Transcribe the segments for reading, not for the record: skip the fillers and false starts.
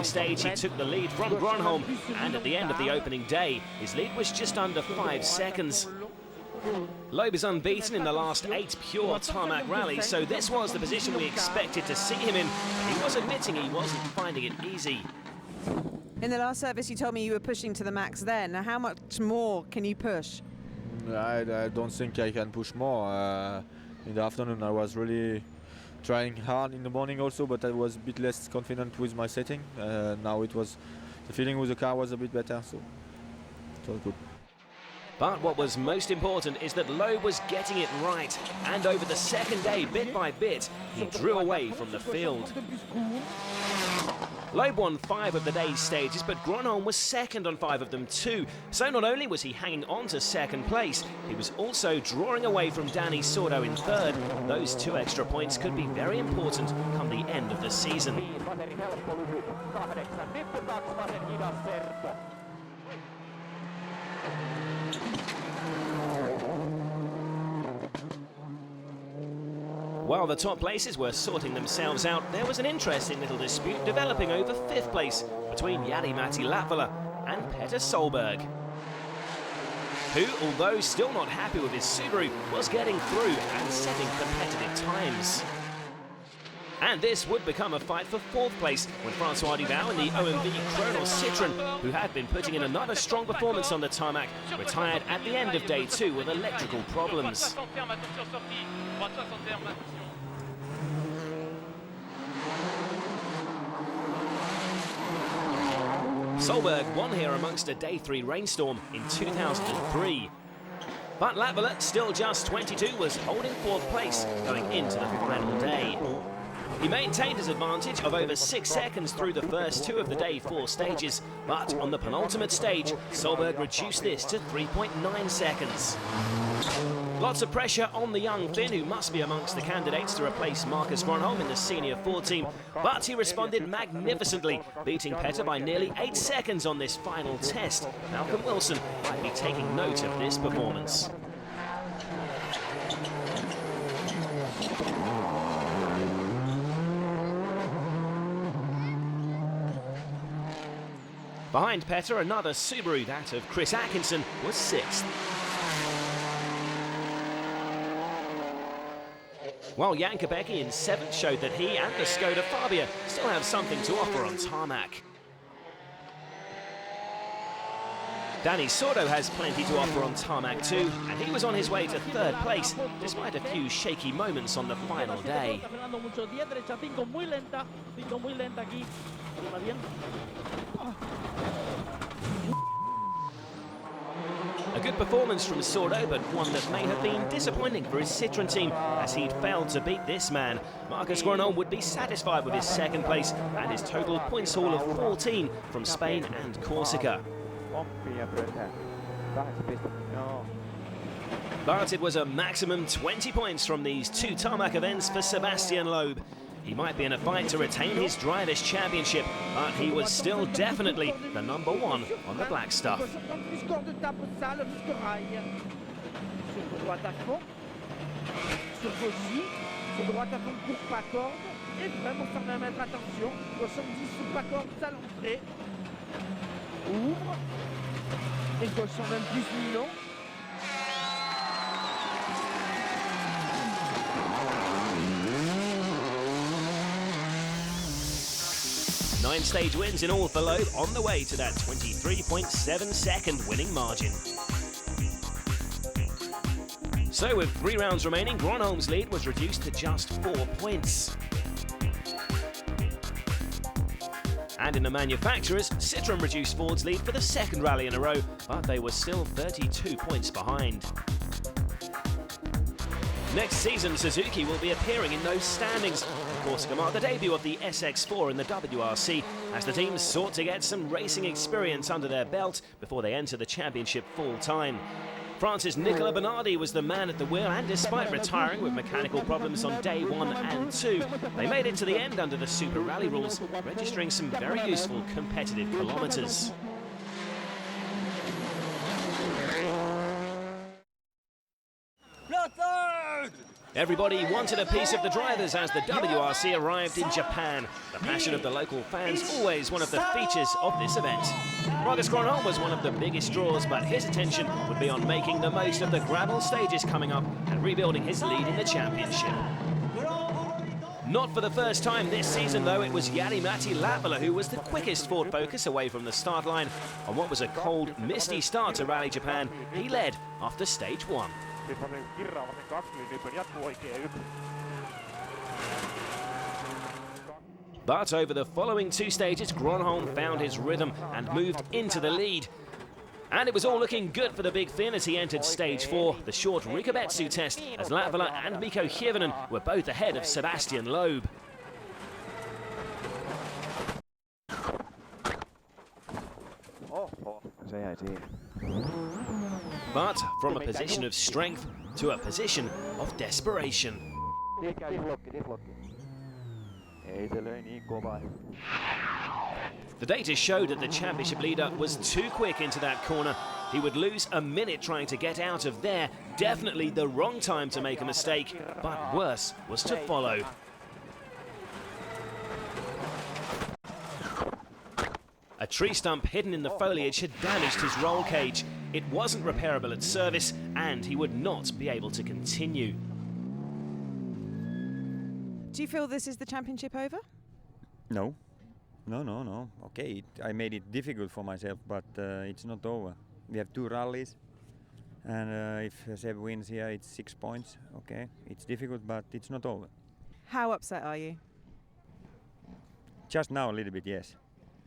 Stage, he took the lead from Gronholm, and at the end of the opening day, his lead was just under 5 seconds. Loeb is unbeaten in the last 8 pure tarmac rallies, so this was the position we expected to see him in. He was admitting he wasn't finding it easy. In the last service, you told me you were pushing to the max then. Now, how much more can you push? I don't think I can push more. In the afternoon, I was really trying hard in the morning also, but I was a bit less confident with my setting. Now the feeling with the car was a bit better, so it was good. But what was most important is that Loeb was getting it right, and over the second day, bit by bit, he drew away from the field. Loeb won 5 of the day's stages, but Gronholm was second on 5 of them too. So not only was he hanging on to second place, he was also drawing away from Dani Sordo in third. Those 2 extra points could be very important come the end of the season. While the top places were sorting themselves out, there was an interesting little dispute developing over 5th place between Jari-Matti Latvala and Petter Solberg, who, although still not happy with his Subaru, was getting through and setting competitive times. And this would become a fight for 4th place when Francois Duval in the OMV Kronos Citroën, who had been putting in another strong performance on the tarmac, retired at the end of day 2 with electrical problems. Solberg won here amongst a day 3 rainstorm in 2003. But Latvala, still just 22, was holding 4th place going into the final day. He maintained his advantage of over 6 seconds through the first 2 of the day 4 stages, but on the penultimate stage, Solberg reduced this to 3.9 seconds. Lots of pressure on the young Finn, who must be amongst the candidates to replace Marcus Gronholm in the Senior 4 team, but he responded magnificently, beating Petter by nearly 8 seconds on this final test. Malcolm Wilson might be taking note of this performance. Behind Petter, another Subaru, that of Chris Atkinson, was 6th. While Jan Kopecky in 7th showed that he and the Skoda Fabia still have something to offer on tarmac. Dani Sordo has plenty to offer on tarmac too, and he was on his way to 3rd place, despite a few shaky moments on the final day. A good performance from Sordo, but one that may have been disappointing for his Citroën team, as he'd failed to beat this man. Marcus Gronholm would be satisfied with his 2nd place and his total points haul of 14 from Spain and Corsica. But it was a maximum 20 points from these 2 tarmac events for Sebastian Loeb. He might be in a fight to retain his Drivers' Championship, but he was still definitely the number 1 on the black stuff. Nine stage wins in all for Loeb, on the way to that 23.7-second winning margin. So with 3 rounds remaining, Gronholm's lead was reduced to just 4 points. And in the manufacturers, Citroën reduced Ford's lead for the 2nd rally in a row, but they were still 32 points behind. Next season, Suzuki will be appearing in those standings. Corsica marked the debut of the SX4 in the WRC, as the teams sought to get some racing experience under their belt before they enter the championship full-time. France's Nicola Bernardi was the man at the wheel, and despite retiring with mechanical problems on day 1 and 2, they made it to the end under the Super Rally rules, registering some very useful competitive kilometres. Le third! Everybody wanted a piece of the drivers as the WRC arrived in Japan. The passion of the local fans always one of the features of this event. Roger Gronholm was one of the biggest draws, but his attention would be on making the most of the gravel stages coming up and rebuilding his lead in the championship. Not for the first time this season, though, it was Jari-Matti Latvala who was the quickest Ford Focus away from the start line. On what was a cold, misty start to Rally Japan, he led after stage one. But over the following two stages, Gronholm found his rhythm and moved into the lead. And it was all looking good for the big Finn as he entered stage 4, the short Rikobetsu test, as Latvala and Mikko Hirvonen were both ahead of Sebastian Loeb. But from a position of strength to a position of desperation. The data showed that the championship leader was too quick into that corner. He would lose a minute trying to get out of there. Definitely the wrong time to make a mistake, but worse was to follow. A tree stump hidden in the foliage had damaged his roll cage. It wasn't repairable at service, and he would not be able to continue. Do you feel this is the championship over? No. No. Okay, I made it difficult for myself, but it's not over. We have 2 rallies, and if Seb wins here, it's 6 points. Okay, it's difficult, but it's not over. How upset are you? Just now a little bit, yes.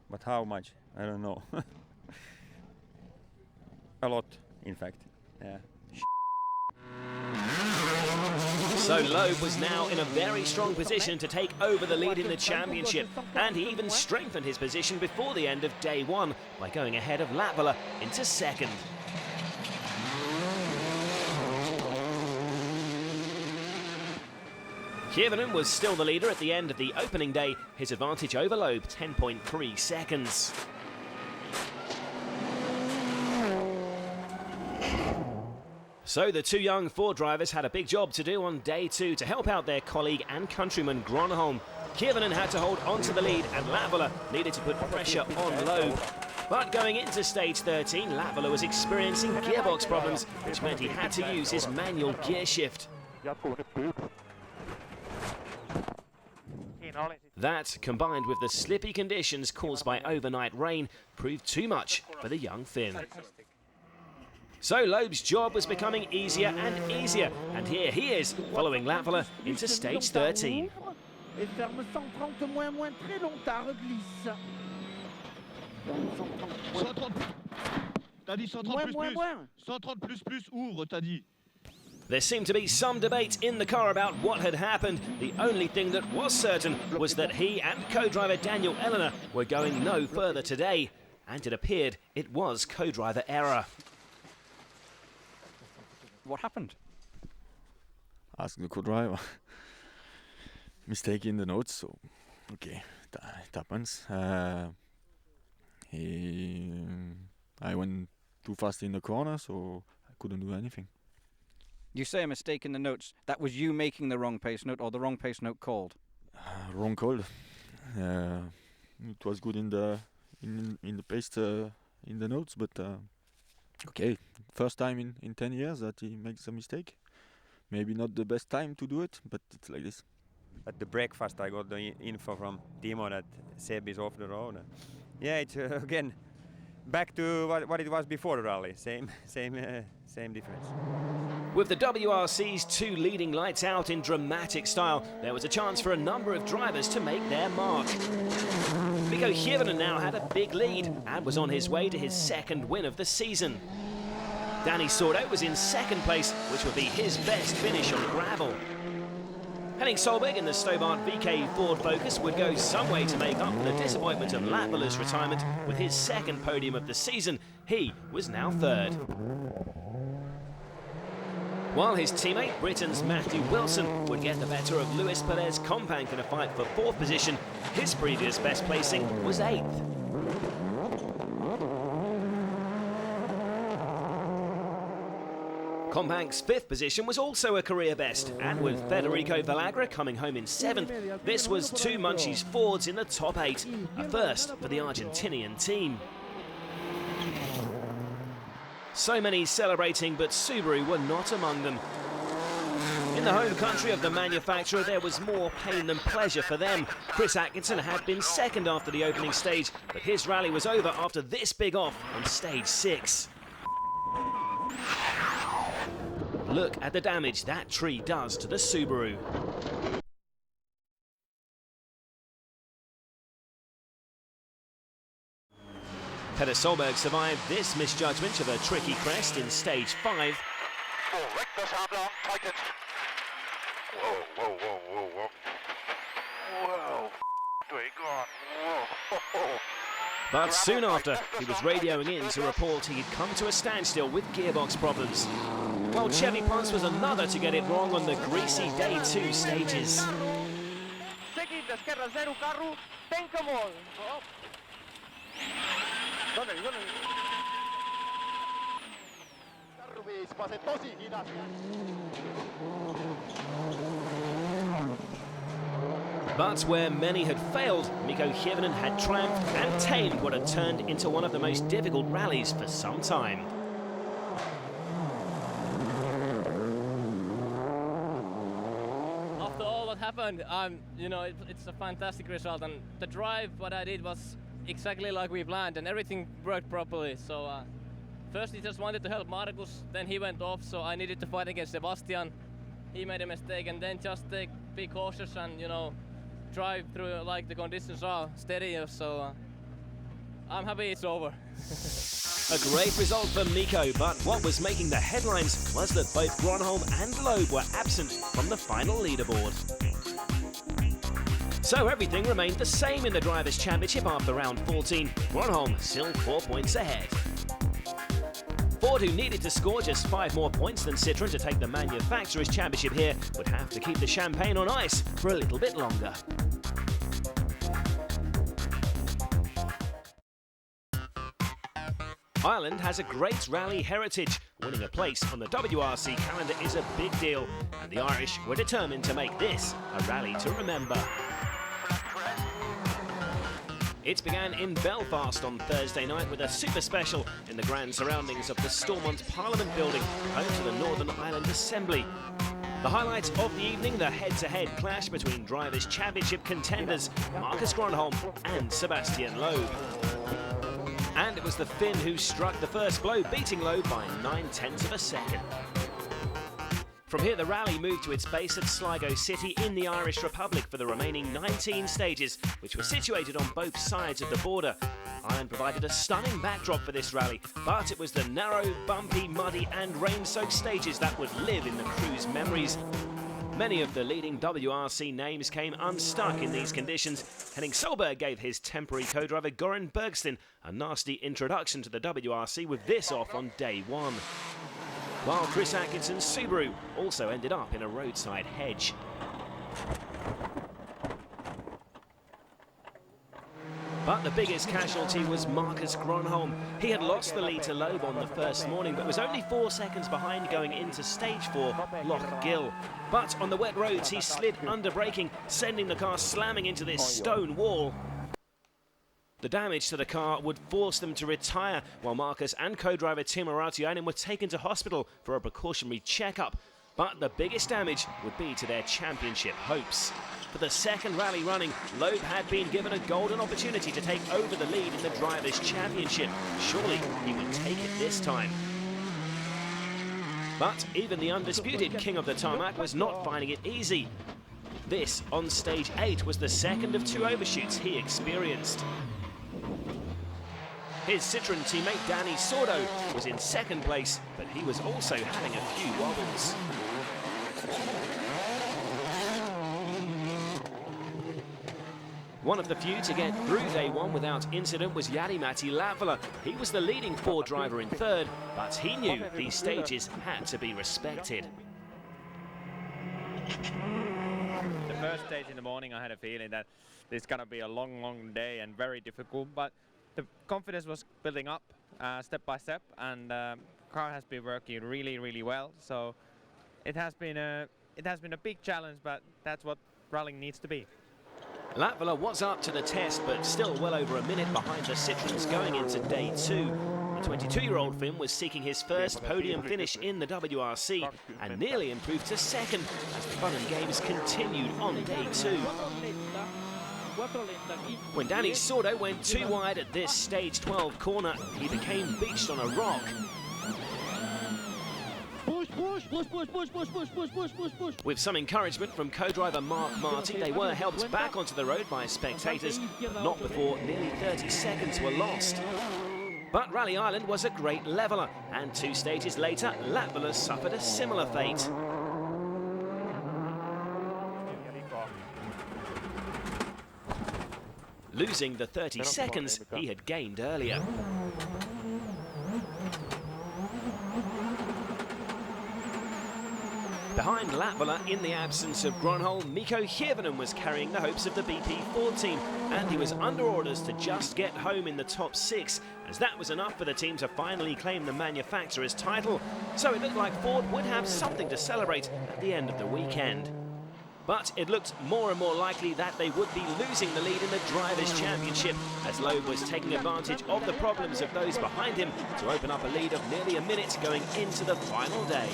But how much? I don't know. A lot, in fact. Yeah. So Loeb was now in a very strong position to take over the lead in the championship, and he even strengthened his position before the end of day 1 by going ahead of Latvala into second. Hirvonen was still the leader at the end of the opening day, his advantage over Loeb 10.3 seconds. So the two young Ford drivers had a big job to do on day 2 to help out their colleague and countryman Gronholm. Hirvonen had to hold on to the lead and Latvala needed to put pressure on Loeb. But going into stage 13, Latvala was experiencing gearbox problems, which meant he had to use his manual gear shift. That, combined with the slippy conditions caused by overnight rain, proved too much for the young Finn. So Loeb's job was becoming easier and easier, and here he is, following Latvala into stage 13. There seemed to be some debate in the car about what had happened. The only thing that was certain was that he and co-driver Daniel Eleanor were going no further today, and it appeared it was co-driver error. What happened? Ask the co-driver. Mistake in the notes, so okay, it happens. I went too fast in the corner, so I couldn't do anything. You say a mistake in the notes. That was you making the wrong pace note or the wrong pace note called? Wrong call. It was good in the pace in the notes, but okay, first time in 10 years that he makes a mistake. Maybe not the best time to do it, but it's like this. At the breakfast, I got the info from Timo that Seb is off the road. Yeah, it's again back to what it was before the rally. Same difference. With the WRC's 2 leading lights out in dramatic style, there was a chance for a number of drivers to make their mark. Mikko Hirvonen now had a big lead and was on his way to his 2nd win of the season. Danny Sordo was in 2nd place, which would be his best finish on gravel. Henning Solberg in the Stobart VK Ford Focus would go some way to make up for the disappointment of Latvala's retirement with his 2nd podium of the season. He was now 3rd. While his teammate, Britain's Matthew Wilson, would get the better of Luis Perez Companc in a fight for 4th position, his previous best placing was 8th. Companc's 5th position was also a career best, and with Federico Valagra coming home in 7th, this was 2 Munchies Fords in the top 8, a first for the Argentinian team. So many celebrating, but Subaru were not among them. In the home country of the manufacturer, there was more pain than pleasure for them. Chris Atkinson had been 2nd after the opening stage, but his rally was over after this big off on stage 6. Look at the damage that tree does to the Subaru. Peter Solberg survived this misjudgment of a tricky crest in stage 5. Whoa, whoa, whoa, whoa, whoa. Whoa, whoa. But soon after, he was radioing in to report he'd come to a standstill with gearbox problems. While Chevy Ponce was another to get it wrong on the greasy day 2 stages. But where many had failed, Mikko Hirvonen had triumphed and tamed what had turned into one of the most difficult rallies for some time. After all what happened, you know, it's a fantastic result, and the drive what I did was exactly like we planned, and everything worked properly. So first he just wanted to help Markus, then he went off, so I needed to fight against Sebastian. He made a mistake, and then just be cautious and, you know, drive through like the conditions are steadier. So I'm happy it's over. A great result for Mikko, but what was making the headlines was that both Gronholm and Loeb were absent from the final leaderboard. So everything remained the same in the Drivers' Championship after round 14. Gronholm still 4 points ahead. Ford, who needed to score just 5 more points than Citroën to take the Manufacturers' Championship here, would have to keep the champagne on ice for a little bit longer. Ireland has a great rally heritage. Winning a place on the WRC calendar is a big deal, and the Irish were determined to make this a rally to remember. It began in Belfast on Thursday night with a super special in the grand surroundings of the Stormont Parliament building, home to the Northern Ireland Assembly. The highlight of the evening, the head-to-head clash between Drivers' Championship contenders Markus Gronholm and Sebastian Loeb. And it was the Finn who struck the first blow, beating Loeb by 9/10 of a second. From here, the rally moved to its base at Sligo City in the Irish Republic for the remaining 19 stages, which were situated on both sides of the border. Ireland provided a stunning backdrop for this rally, but it was the narrow, bumpy, muddy and rain-soaked stages that would live in the crew's memories. Many of the leading WRC names came unstuck in these conditions. Henning Solberg gave his temporary co-driver Goran Bergsten a nasty introduction to the WRC with this off on day 1. While Chris Atkinson's Subaru also ended up in a roadside hedge. But the biggest casualty was Markus Gronholm. He had lost the lead to Loeb on the first morning, but was only 4 seconds behind going into stage 4, Loch Gill. But on the wet roads, he slid under braking, sending the car slamming into this stone wall. The damage to the car would force them to retire, while Markus and co-driver Timo Rautiainen were taken to hospital for a precautionary checkup. But the biggest damage would be to their championship hopes. For the second rally running, Loeb had been given a golden opportunity to take over the lead in the Drivers' Championship. Surely he would take it this time. But even the undisputed king of the tarmac was not finding it easy. This, on stage 8, was the second of 2 overshoots he experienced. His Citroën teammate Danny Sordo was in second place, but he was also having a few wobbles. One of the few to get through day 1 without incident was Jari-Matti Latvala. He was the leading Ford driver in third, but he knew these stages had to be respected. The first stage in the morning, I had a feeling that this is going to be a long day and very difficult, but the confidence was building up step by step, and car has been working really, really well. So it has been a big challenge, but that's what rallying needs to be. Latvala was up to the test, but still well over a minute behind the Citroens going into day 2. The 22-year-old Finn was seeking his first podium finish in the WRC and nearly improved to second as the fun and games continued on day 2. When Danny Sordo went too wide at this stage 12 corner, he became beached on a rock. With some encouragement from co-driver Mark Marty, they were helped back onto the road by spectators, but not before nearly 30 seconds were lost. But Rally Island was a great leveller, and 2 stages later, Latvala suffered a similar fate. Losing the 30 seconds he had gained earlier. Behind Latvala, in the absence of Gronholm, Mikko Hirvonen was carrying the hopes of the BP Ford team, and he was under orders to just get home in the top 6, as that was enough for the team to finally claim the manufacturer's title. So it looked like Ford would have something to celebrate at the end of the weekend. But it looked more and more likely that they would be losing the lead in the Drivers' Championship, as Loeb was taking advantage of the problems of those behind him to open up a lead of nearly a minute going into the final day.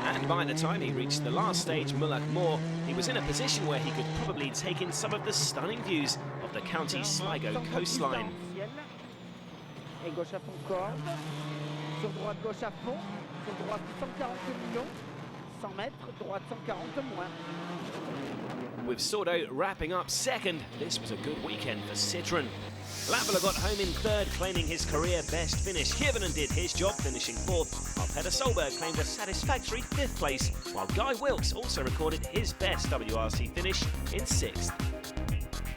And by the time he reached the last stage, Mullach Moor, he was in a position where he could probably take in some of the stunning views of the county Sligo coastline. With Sordo wrapping up second, this was a good weekend for Citroën. Latvala got home in third, claiming his career best finish. Hirvonen did his job, finishing fourth, while Petter Solberg claimed a satisfactory 5th place, while Guy Wilkes also recorded his best WRC finish in 6th.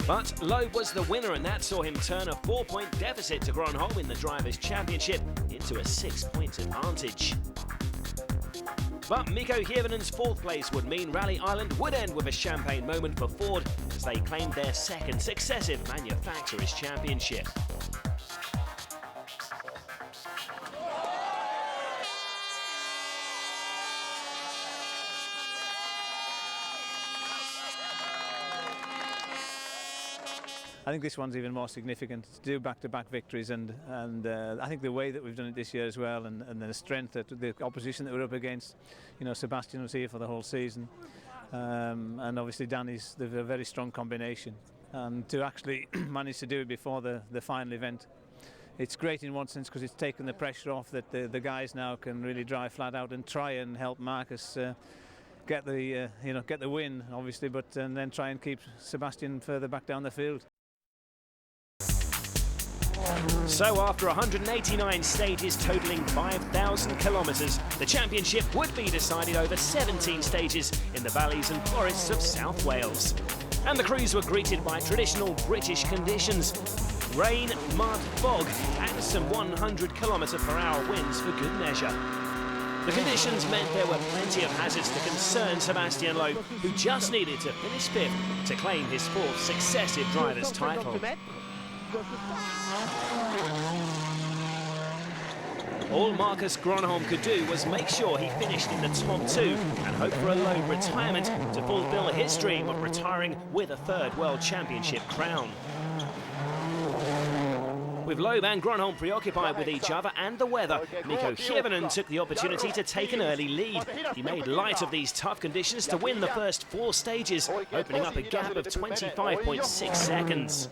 But Loeb was the winner, and that saw him turn a 4-point deficit to Gronholm in the Drivers' Championship into a 6-point advantage. But Mikko Hirvonen's 4th place would mean Rally Island would end with a champagne moment for Ford as they claimed their 2nd successive Manufacturers' Championship. I think this one's even more significant to do back-to-back victories, and I think the way that we've done it this year as well, and the strength that the opposition that we're up against. You know, Sebastian was here for the whole season, and obviously Danny's a very strong combination, and to actually manage to do it before the final event, it's great in one sense because it's taken the pressure off that the guys now can really drive flat out and try and help Marcus get the get the win, obviously, but and then try and keep Sebastian further back down the field. So after 189 stages totalling 5,000 kilometres, the championship would be decided over 17 stages in the valleys and forests of South Wales. And the crews were greeted by traditional British conditions: rain, mud, fog and some 100km/h winds for good measure. The conditions meant there were plenty of hazards to concern Sebastian Loeb, who just needed to finish 5th to claim his 4th successive driver's title. All Marcus Gronholm could do was make sure he finished in the top 2 and hope for a Loeb retirement to fulfill his dream of retiring with a 3rd World Championship crown. With Loeb and Gronholm preoccupied with each other and the weather, Mikko Hirvonen took the opportunity to take an early lead. He made light of these tough conditions to win the first 4 stages, opening up a gap of 25.6 seconds.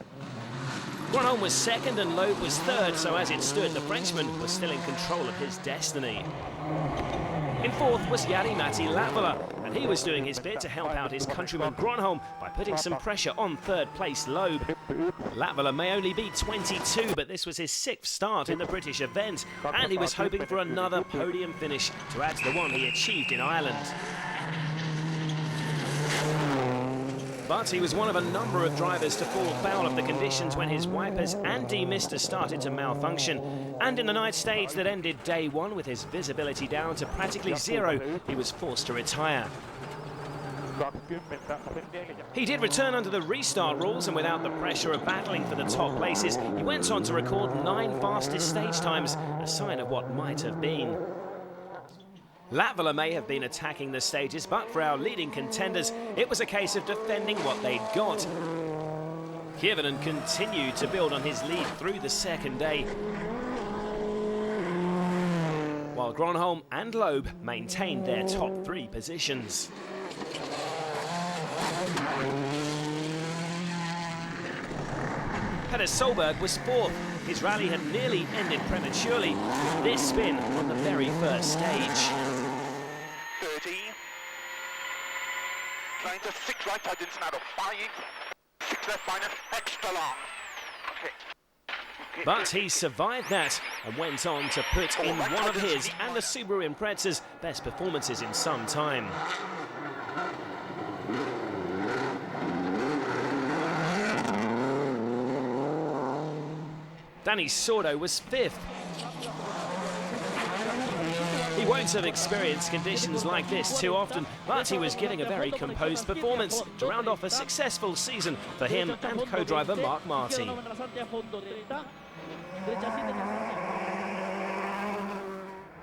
Gronholm was 2nd and Loeb was 3rd, so as it stood, the Frenchman was still in control of his destiny. In 4th was Jari-Matti Latvala, and he was doing his bit to help out his countryman Gronholm by putting some pressure on 3rd place Loeb. Latvala may only be 22, but this was his 6th start in the British event, and he was hoping for another podium finish to add to the one he achieved in Ireland. But he was one of a number of drivers to fall foul of the conditions when his wipers and demister started to malfunction. And in the night stage that ended day 1 with his visibility down to practically 0, he was forced to retire. He did return under the restart rules, and without the pressure of battling for the top places, he went on to record 9 fastest stage times, a sign of what might have been. Latvala may have been attacking the stages, but for our leading contenders, it was a case of defending what they'd got. Kievanen continued to build on his lead through the second day, while Gronholm and Loeb maintained their top 3 positions. Petter Solberg was 4th. His rally had nearly ended prematurely with this spin on the very first stage. 30. Trying to 6 right, I didn't out of 5. 6 left minus, extra long. Okay. But he survived that and went on to put in one of his and the Subaru Impreza's best performances in some time. Danny Sordo was 5th. He won't have experienced conditions like this too often, but he was giving a very composed performance to round off a successful season for him and co-driver Mark Marty.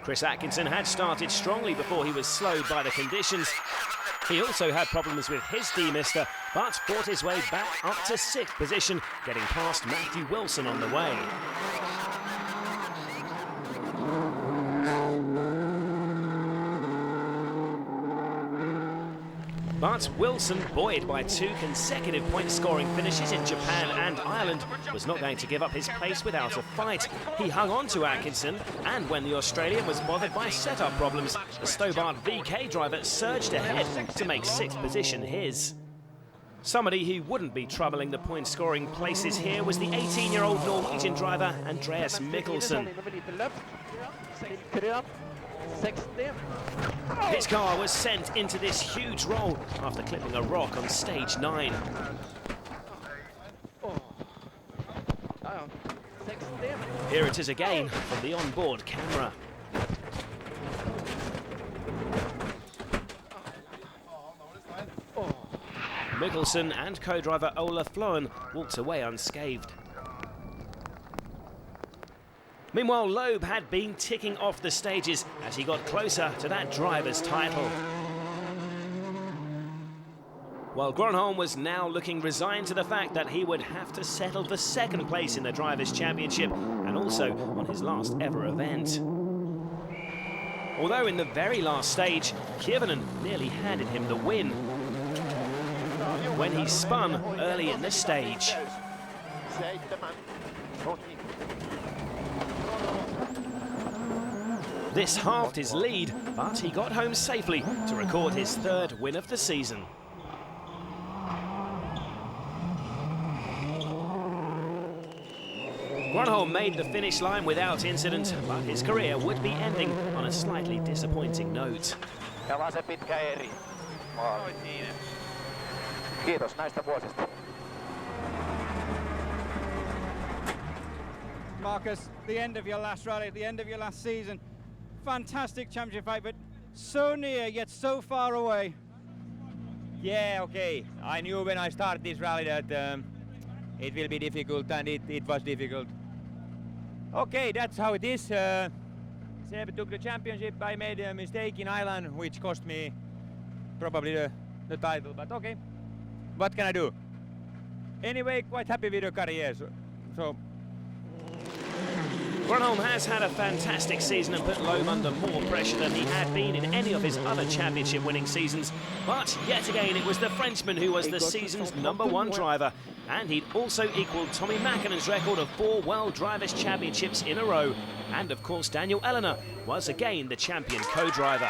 Chris Atkinson had started strongly before he was slowed by the conditions. He also had problems with his demister, but fought his way back up to 6th position, getting past Matthew Wilson on the way. But Wilson, buoyed by 2 consecutive point-scoring finishes in Japan and Ireland, was not going to give up his place without a fight. He hung on to Atkinson, and when the Australian was bothered by setup problems, the Stobart VK driver surged ahead to make 6th position his. Somebody who wouldn't be troubling the point-scoring places here was the 18-year-old Norwegian driver Andreas Mikkelsen. His car was sent into this huge roll after clipping a rock on stage 9. Here it is again from the onboard camera. Mikkelsen and co-driver Ola Floen walked away unscathed. Meanwhile, Loeb had been ticking off the stages as he got closer to that driver's title. While Gronholm was now looking resigned to the fact that he would have to settle for 2nd place in the Drivers' Championship and also on his last ever event. Although in the very last stage, Kievanen nearly handed him the win when he spun early in the stage. This halved his lead, but he got home safely to record his 3rd win of the season. Gronholm made the finish line without incident, but his career would be ending on a slightly disappointing note. Kiitos näistä vuosista. Marcus, the end of your last rally, the end of your last season. Fantastic championship fight, but so near yet so far away. Yeah, okay. I knew when I started this rally that it will be difficult, and it was difficult. Okay, that's how it is. Seb took the championship. I made a mistake in Ireland, which cost me probably the title, but okay. What can I do? Anyway, quite happy with the career. So. Gronholm has had a fantastic season and put Loeb under more pressure than he had been in any of his other championship-winning seasons. But yet again, it was the Frenchman who was the season's #1 driver, and he'd also equalled Tommy Mäkänen's record of 4 World Drivers' Championships in a row. And of course, Daniel Elena was again the champion co-driver.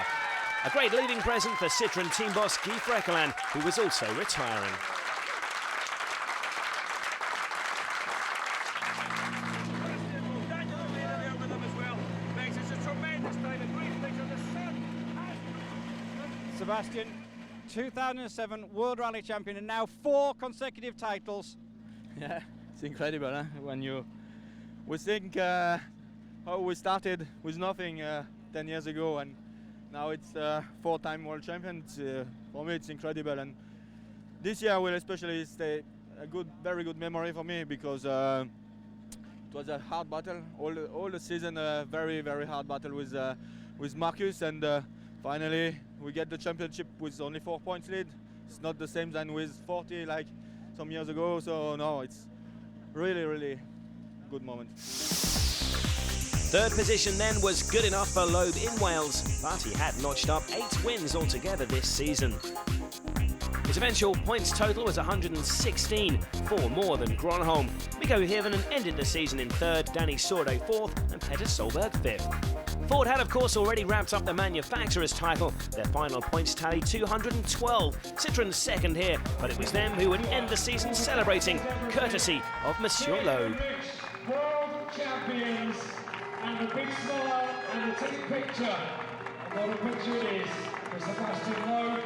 A great leaving present for Citroën team boss Guy Frekkeland, who was also retiring. Sebastian, 2007 World Rally Champion, and now 4 consecutive titles. Yeah, it's incredible, huh? When you would think how we started with nothing 10 years ago, and Now it's 4-time world champion. For me, it's incredible, and this year will especially stay a very good memory for me because it was a hard battle all the season. Very hard battle with Marcus, and finally we get the championship with only 4 points lead. It's not the same than with 40 like some years ago. So no, it's really good moment. Third position then was good enough for Loeb in Wales, but he had notched up 8 wins altogether this season. His eventual points total was 116, 4 more than Gronholm. Mikko Hirvonen ended the season in third, Danny Sordo fourth, and Petter Solberg fifth. Ford had, of course, already wrapped up the manufacturer's title. Their final points tally 212. Citroën second here, but it was them who would end the season celebrating, courtesy of Monsieur Loeb. World champions, and the big smile and the team picture. And what a picture it is for Sebastian Loeb.